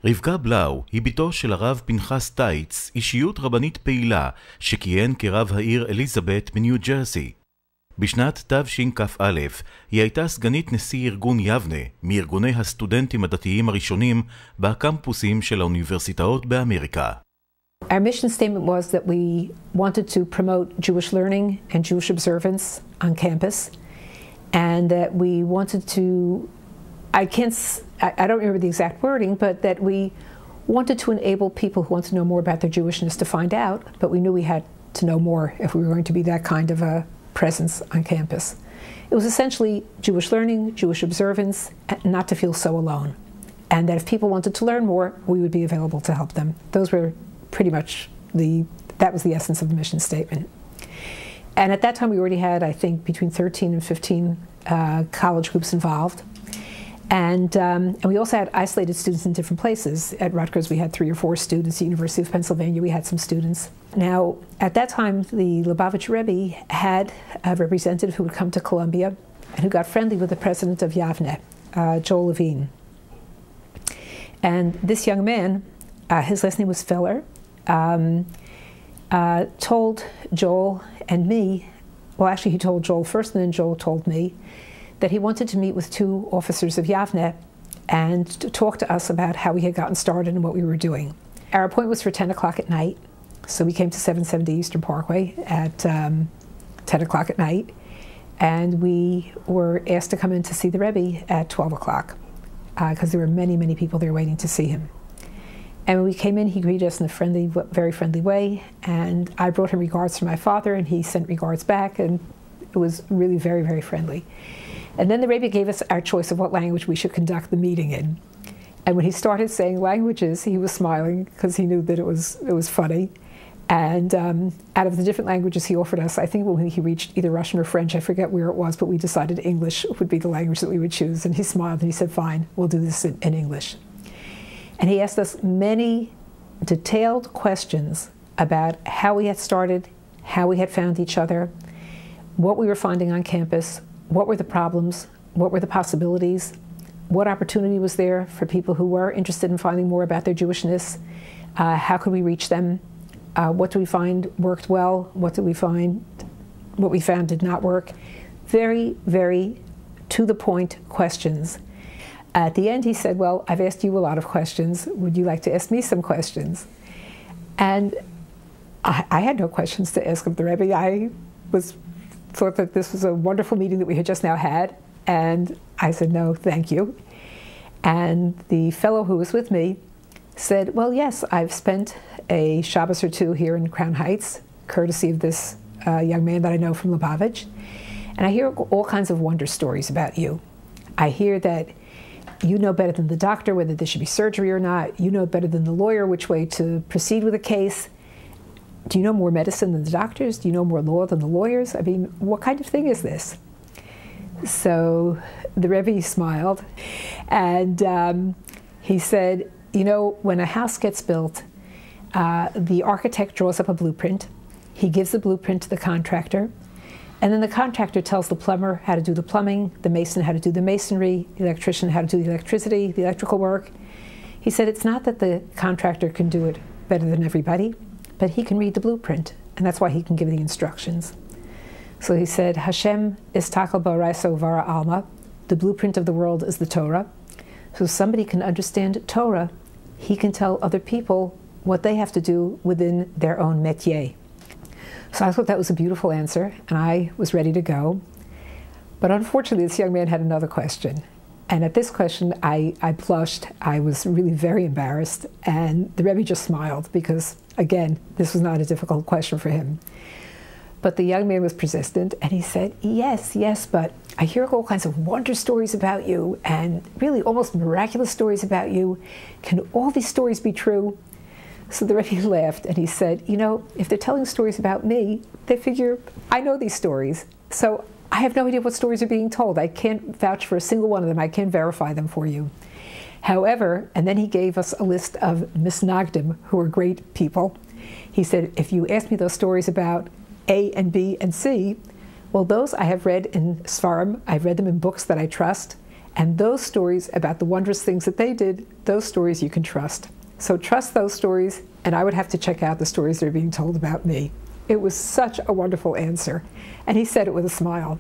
רבקה בלאו היא ביתו של הרב פנחס טייץ, אישיות רבנית פעילה שכיהן כרב העיר אליזבט בניו ג'רזי. בשנת תשכ"א היא הייתה סגנית נשיא ארגון יבנה, מארגוני הסטודנטים הדתיים הראשונים בקמפוסים של האוניברסיטאות באמריקה. Our mission statement was that we wanted to promote Jewish learning and Jewish observance on campus, and that we wanted to, I don't remember the exact wording, but that we wanted to enable people who want to know more about their Jewishness to find out, but we knew we had to know more if we were going to be that kind of a presence on campus. It was essentially Jewish learning, Jewish observance, and not to feel so alone. And that if people wanted to learn more, we would be available to help them. Those were pretty much that was the essence of the mission statement. And at that time we already had, I think, between 13 and 15 college groups involved. And we also had isolated students in different places. At Rutgers we had 3 or 4 students. At the University of Pennsylvania we had some students. Now, at that time, the Lubavitch Rebbe had a representative who would come to Columbia and who got friendly with the president of Yavne, Joel Levine. And this young man, his last name was Feller, told Joel and me, well actually he told Joel first and then Joel told me, that he wanted to meet with 2 officers of Yavne and to talk to us about how we had gotten started and what we were doing. Our appointment was for 10 o'clock at night, so we came to 770 Eastern Parkway at 10 o'clock at night, and we were asked to come in to see the Rebbe at 12 o'clock, because there were many, many people there waiting to see him. And when we came in, he greeted us in a friendly, very friendly way, and I brought him regards from my father, and he sent regards back, and it was really very, very friendly. And then the Rebbe gave us our choice of what language we should conduct the meeting in. And when he started saying languages, he was smiling because he knew that it was funny. And out of the different languages he offered us, I think when he reached either Russian or French, I forget where it was, but we decided English would be the language that we would choose. And he smiled and he said, fine, we'll do this in English. And he asked us many detailed questions about how we had started, how we had found each other, what we were finding on campus, what were the problems, what were the possibilities, what opportunity was there for people who were interested in finding more about their Jewishness, how could we reach them, what do we find worked well, what we found did not work. Very, very to the point questions. At the end he said, well, I've asked you a lot of questions, would you like to ask me some questions? And I had no questions to ask of the Rebbe. I thought that this was a wonderful meeting that we had just now had, and I said, no, thank you. And the fellow who was with me said, well, yes, I've spent a Shabbos or 2 here in Crown Heights, courtesy of this young man that I know from Lubavitch, and I hear all kinds of wonder stories about you. I hear that you know better than the doctor whether there should be surgery or not. You know better than the lawyer which way to proceed with a case. Do you know more medicine than the doctors? Do you know more law than the lawyers? I mean, what kind of thing is this? So the Rebbe smiled, and he said, you know, when a house gets built, the architect draws up a blueprint. He gives the blueprint to the contractor, and then the contractor tells the plumber how to do the plumbing, the mason how to do the masonry, the electrician how to do the electricity, the electrical work. He said it's not that the contractor can do it better than everybody, but he can read the blueprint, and that's why he can give the instructions. So he said, Hashem istakel ba'oraiso vara alma, the blueprint of the world is the Torah. So somebody can understand Torah, he can tell other people what they have to do within their own métier. So I thought that was a beautiful answer, and I was ready to go. But unfortunately, this young man had another question. And at this question, I blushed. I was really very embarrassed. And the Rebbe just smiled because, again, this was not a difficult question for him. But the young man was persistent, and he said, yes, yes, but I hear all kinds of wonder stories about you, and really almost miraculous stories about you. Can all these stories be true? So the Rebbe laughed, and he said, you know, if they're telling stories about me, they figure I know these stories. So I have no idea what stories are being told. I can't vouch for a single one of them. I can't verify them for you. However, and then he gave us a list of misnagdim, who are great people. He said, if you ask me those stories about A and B and C, well, those I have read in Svarim. I've read them in books that I trust, And those stories about the wondrous things that they did, those stories you can trust. So trust those stories, and I would have to check out the stories that are being told about me. It was such a wonderful answer. And he said it with a smile.